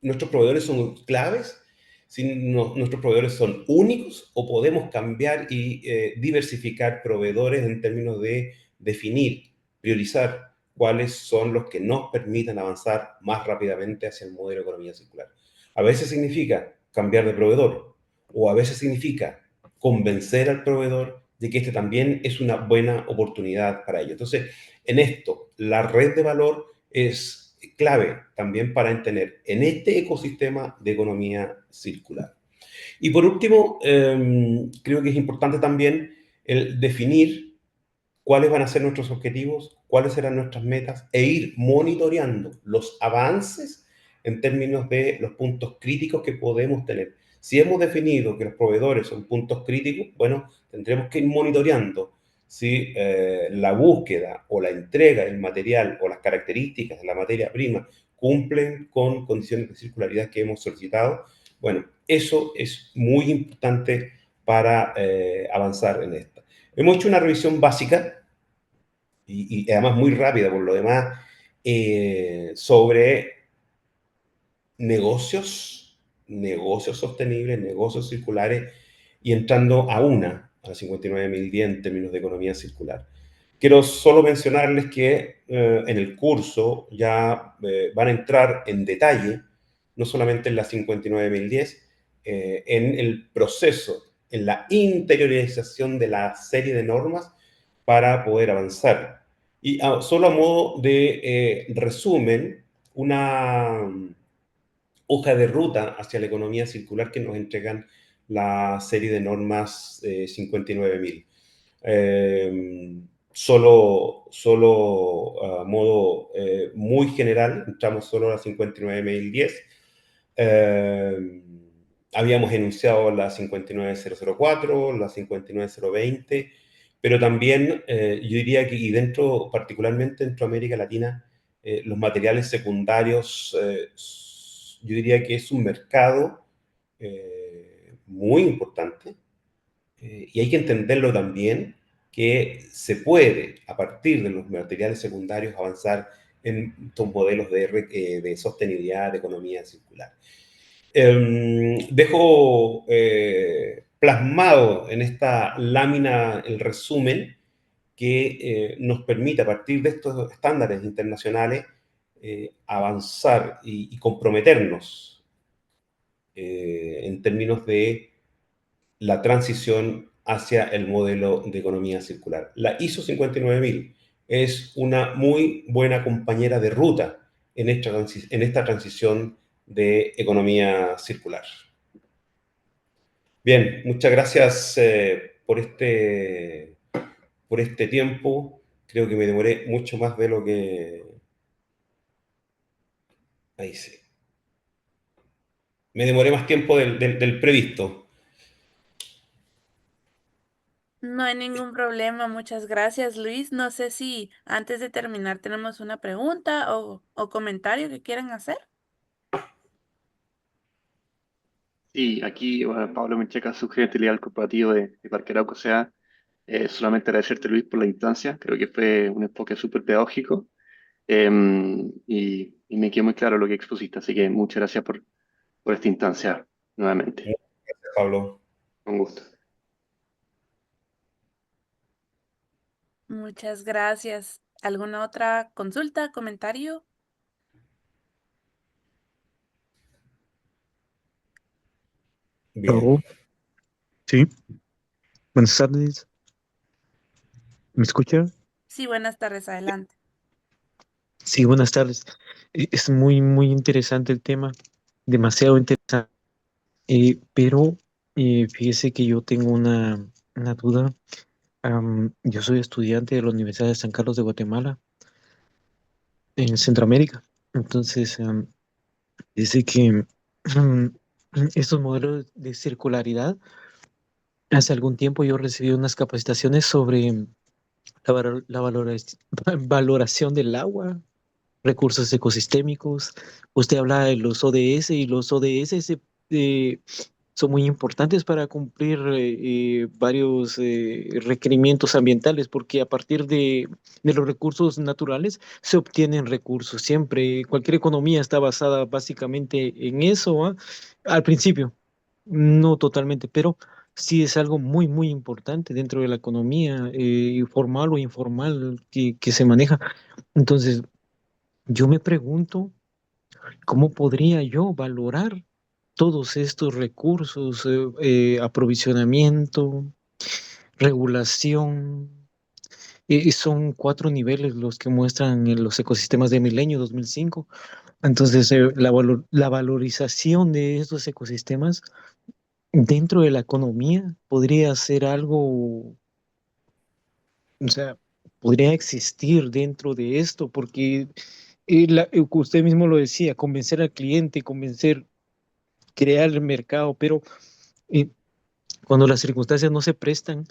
nuestros proveedores son claves, si nuestros proveedores son únicos o podemos cambiar y diversificar proveedores en términos de definir, priorizar cuáles son los que nos permitan avanzar más rápidamente hacia el modelo de economía circular. A veces significa cambiar de proveedor o a veces significa convencer al proveedor de que este también es una buena oportunidad para ello. Entonces, en esto, la red de valor es clave también para entender en este ecosistema de economía circular. Y por último, creo que es importante también el definir cuáles van a ser nuestros objetivos, cuáles serán nuestras metas e ir monitoreando los avances en términos de los puntos críticos que podemos tener. Si hemos definido que los proveedores son puntos críticos, bueno, tendremos que ir monitoreando si la búsqueda o la entrega del material o las características de la materia prima cumplen con condiciones de circularidad que hemos solicitado. Bueno, eso es muy importante para avanzar en esto. Hemos hecho una revisión básica y además muy rápida por lo demás sobre negocios, negocios sostenibles, negocios circulares y entrando a la 59.010 en términos de economía circular. Quiero solo mencionarles que en el curso ya van a entrar en detalle, no solamente en la 59.010, en el proceso, en la interiorización de la serie de normas para poder avanzar. Y solo a modo de resumen, una hoja de ruta hacia la economía circular que nos entregan la serie de normas 59.000. Solo a modo muy general, entramos solo a la 59.010. Eh, Habíamos enunciado la 59.004, la 59.020, pero también yo diría que, y dentro, particularmente dentro de América Latina, los materiales secundarios, yo diría que es un mercado muy importante y hay que entenderlo también que se puede, a partir de los materiales secundarios, avanzar en estos modelos de sostenibilidad, de economía circular. Dejo plasmado en esta lámina el resumen que nos permite, a partir de estos estándares internacionales, avanzar y comprometernos en términos de la transición hacia el modelo de economía circular. La ISO 59000 es una muy buena compañera de ruta en esta transición de economía circular. Bien, muchas gracias por este tiempo. Creo que me demoré mucho más de lo que... Ahí sí. Me demoré más tiempo del previsto. No hay ningún problema, muchas gracias, Luis. No sé si antes de terminar tenemos una pregunta o comentario que quieran hacer. Sí, aquí Pablo Menchaca, subgerente legal corporativo de Parque Arauco. O sea, solamente agradecerte, Luis, por la instancia. Creo que fue un enfoque súper pedagógico, y me quedó muy claro lo que expusiste. Así que muchas gracias por esta instancia nuevamente. Muchas gracias, Pablo. Un gusto. Muchas gracias. ¿Alguna otra consulta, comentario? Bien. Aló, sí, buenas tardes, ¿me escucha? Sí, buenas tardes, adelante. Sí, buenas tardes. Es muy, muy interesante el tema, demasiado interesante, pero fíjese que yo tengo una duda. Yo soy estudiante de la Universidad de San Carlos de Guatemala, en Centroamérica. Entonces, dice que estos modelos de circularidad, hace algún tiempo yo recibí unas capacitaciones sobre valoración del agua, recursos ecosistémicos. Usted habla de los ODS y los ODS eh, son muy importantes para cumplir varios requerimientos ambientales, porque a partir de los recursos naturales se obtienen recursos. Siempre, cualquier economía está basada básicamente en eso, ¿ah? Al principio, no totalmente, pero sí es algo muy, muy importante dentro de la economía, formal o informal que se maneja. Entonces, yo me pregunto, ¿cómo podría yo valorar todos estos recursos, aprovisionamiento, regulación? Son cuatro niveles los que muestran en los ecosistemas de Milenio 2005. Entonces, la valorización de estos ecosistemas dentro de la economía podría ser algo, o sea, podría existir dentro de esto, porque usted mismo lo decía, convencer al cliente, crear el mercado, pero eh, cuando las circunstancias no se prestan,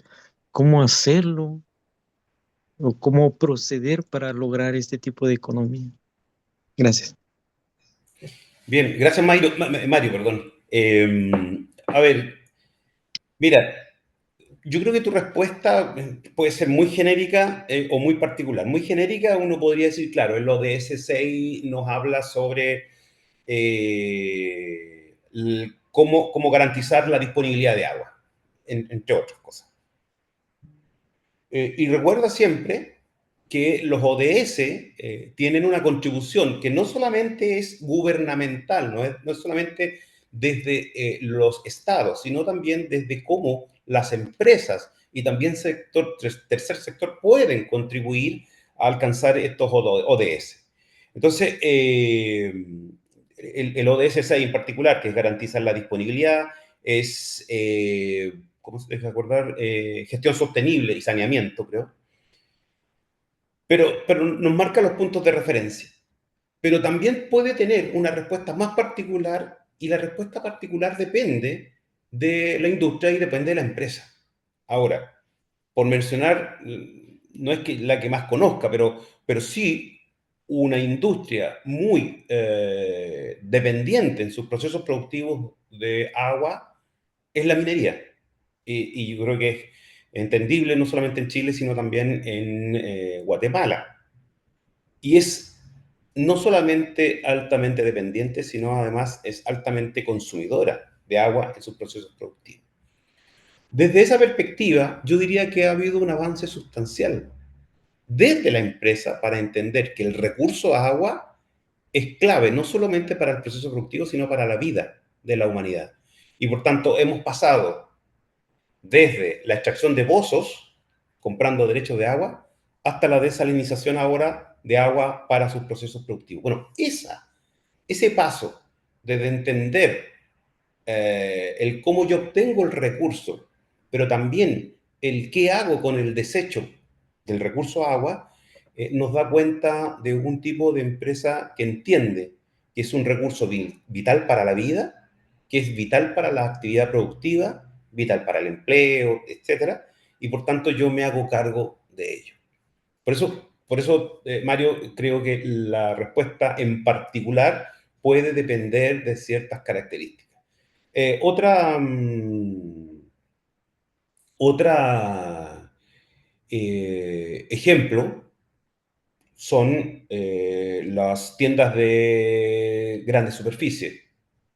¿cómo hacerlo? ¿O cómo proceder para lograr este tipo de economía? Gracias. Bien, gracias Mario, Mario, perdón. A ver, mira, yo creo que tu respuesta puede ser muy genérica o muy particular. Muy genérica, uno podría decir, claro, el ODS 6 nos habla sobre cómo garantizar la disponibilidad de agua, entre otras cosas. Y recuerda siempre que los ODS tienen una contribución que no solamente es gubernamental, no es solamente desde los estados, sino también desde cómo las empresas y también tercer sector pueden contribuir a alcanzar estos ODS. Entonces, el ODS 6 en particular, que es garantizar la disponibilidad, es ¿cómo se deja acordar? Gestión sostenible y saneamiento, creo. Pero nos marca los puntos de referencia. Pero también puede tener una respuesta más particular y la respuesta particular depende de la industria y depende de la empresa. Ahora, por mencionar, no es que la que más conozca, pero sí una industria muy dependiente en sus procesos productivos de agua es la minería. Y yo creo que es entendible no solamente en Chile, sino también en Guatemala. Y es no solamente altamente dependiente, sino además es altamente consumidora de agua en sus procesos productivos. Desde esa perspectiva, yo diría que ha habido un avance sustancial desde la empresa para entender que el recurso agua es clave no solamente para el proceso productivo, sino para la vida de la humanidad. Y por tanto, hemos pasado desde la extracción de pozos, comprando derechos de agua, hasta la desalinización ahora de agua para sus procesos productivos. Bueno, ese paso desde entender el cómo yo obtengo el recurso, pero también el qué hago con el desecho del recurso agua, nos da cuenta de un tipo de empresa que entiende que es un recurso vital para la vida, que es vital para la actividad productiva, vital para el empleo, etcétera, y por tanto yo me hago cargo de ello. Por eso, Mario, creo que la respuesta en particular puede depender de ciertas características. Otra ejemplo son las tiendas de grandes superficies,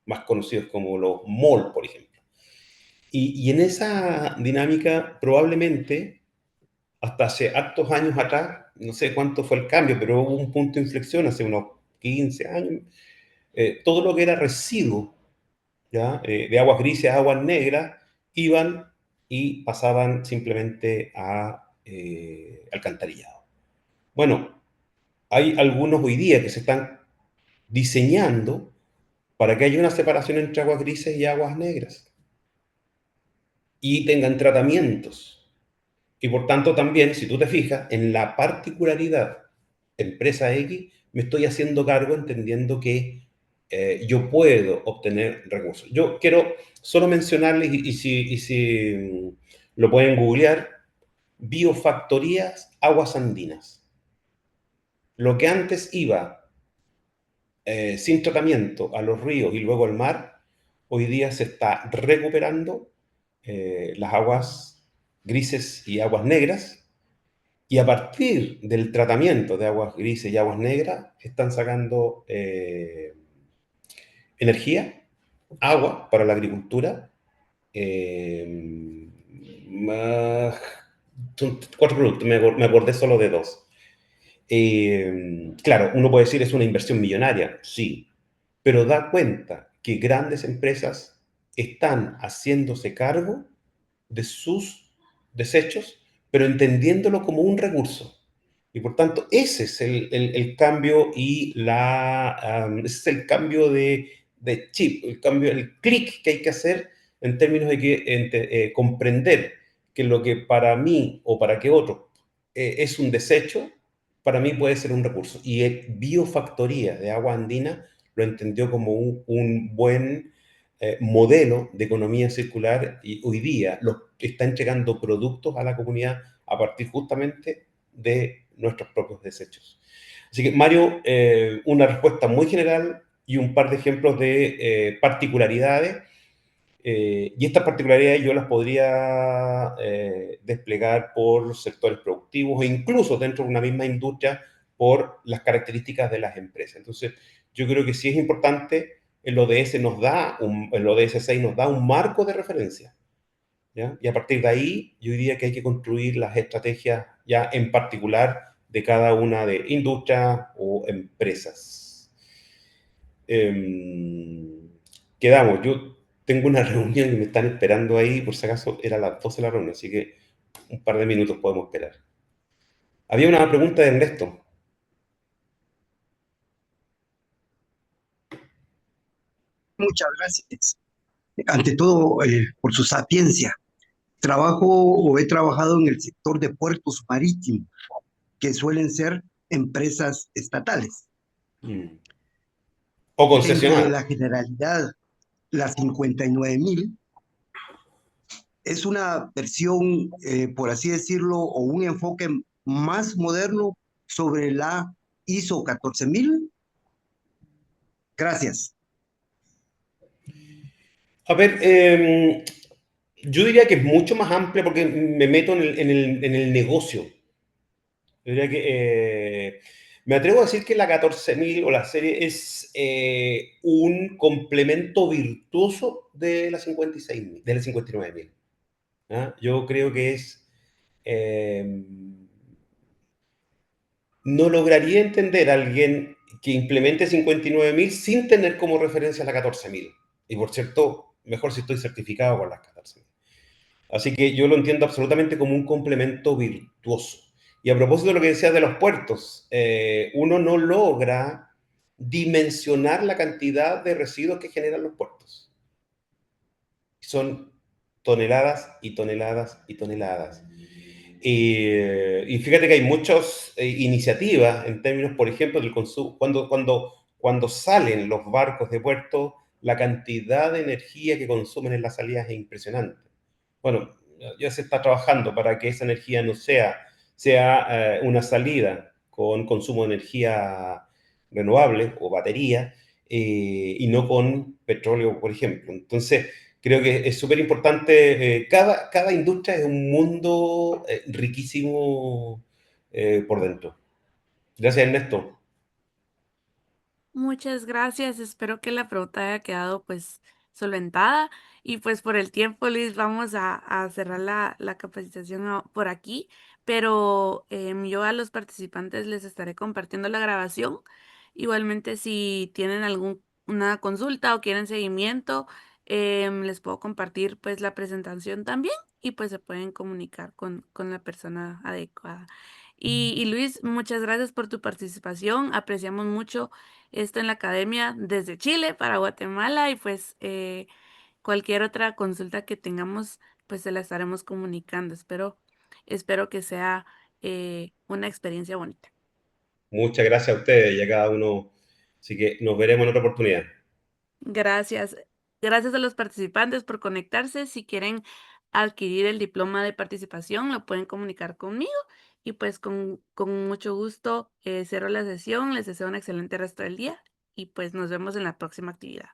más conocidos como los malls, por ejemplo. Y en esa dinámica, probablemente, hasta hace hartos años atrás, no sé cuánto fue el cambio, pero hubo un punto de inflexión hace unos 15 años, todo lo que era residuo, ¿ya? De aguas grises a aguas negras, iban y pasaban simplemente a alcantarillado. Bueno, hay algunos hoy día que se están diseñando para que haya una separación entre aguas grises y aguas negras y tengan tratamientos. Y por tanto también, si tú te fijas, en la particularidad empresa X, me estoy haciendo cargo entendiendo que yo puedo obtener recursos. Yo quiero solo mencionarles, y si lo pueden googlear, biofactorías aguas andinas. Lo que antes iba sin tratamiento a los ríos y luego al mar, hoy día se está recuperando las aguas grises y aguas negras, y a partir del tratamiento de aguas grises y aguas negras están sacando energía, agua para la agricultura, más, son 4 productos, me acordé solo de 2. Claro, uno puede decir es una inversión millonaria, sí, pero da cuenta que grandes empresas están haciéndose cargo de sus desechos, pero entendiéndolo como un recurso. Y por tanto, ese es el cambio y ese es el cambio de chip, el clic que hay que hacer en términos de comprender que lo que para mí o para que otro es un desecho, para mí puede ser un recurso. Y Biofactoría de Agua Andina lo entendió como un buen modelo de economía circular, y hoy día está entregando productos a la comunidad a partir justamente de nuestros propios desechos. Así que, Mario, una respuesta muy general y un par de ejemplos de particularidades. Y estas particularidades yo las podría desplegar por sectores productivos e incluso dentro de una misma industria por las características de las empresas. Entonces, yo creo que sí es importante, el ODS 6 nos da un marco de referencia, ¿ya? Y a partir de ahí, yo diría que hay que construir las estrategias ya en particular de cada una de industrias o empresas. Quedamos, yo tengo una reunión y me están esperando ahí, por si acaso era las 12 la reunión, así que un par de minutos podemos esperar. Había una pregunta de Ernesto. Muchas gracias. Ante todo, por su sapiencia. Trabajo o he trabajado en el sector de puertos marítimos, que suelen ser empresas estatales. O Dentro de concesionadas. la generalidad, la 59.000 es una versión, por así decirlo, o un enfoque más moderno sobre la ISO 14000. Gracias. A ver, yo diría que es mucho más amplia porque me meto en el negocio. Yo diría que me atrevo a decir que la 14.000 o la serie es un complemento virtuoso de la 56.000, de la 59.000. ¿Ah? Yo creo que es... no lograría entender a alguien que implemente 59.000 sin tener como referencia la 14.000. Y por cierto, mejor si estoy certificado con las 14.000. Así que yo lo entiendo absolutamente como un complemento virtuoso. Y a propósito de lo que decías de los puertos, uno no logra dimensionar la cantidad de residuos que generan los puertos. Son toneladas y toneladas y toneladas. Y fíjate que hay muchas iniciativas en términos, por ejemplo, del consumo. Cuando salen los barcos de puerto, la cantidad de energía que consumen en las salidas es impresionante. Bueno, ya se está trabajando para que esa energía no sea una salida con consumo de energía renovable o batería, y no con petróleo, por ejemplo. Entonces, creo que es súper importante. Cada industria es un mundo riquísimo por dentro. Gracias, Ernesto. Muchas gracias. Espero que la pregunta haya quedado pues solventada. Y pues por el tiempo, Luis, vamos a cerrar la capacitación por aquí. Pero yo a los participantes les estaré compartiendo la grabación. Igualmente, si tienen alguna consulta o quieren seguimiento, les puedo compartir pues la presentación también y pues se pueden comunicar con la persona adecuada. Y Luis, muchas gracias por tu participación. Apreciamos mucho esto en la academia desde Chile para Guatemala y pues cualquier otra consulta que tengamos, pues se la estaremos comunicando. Espero que sea una experiencia bonita. Muchas gracias a ustedes y a cada uno. Así que nos veremos en otra oportunidad. Gracias. Gracias a los participantes por conectarse. Si quieren adquirir el diploma de participación, lo pueden comunicar conmigo y pues con mucho gusto cierro la sesión. Les deseo un excelente resto del día y pues nos vemos en la próxima actividad.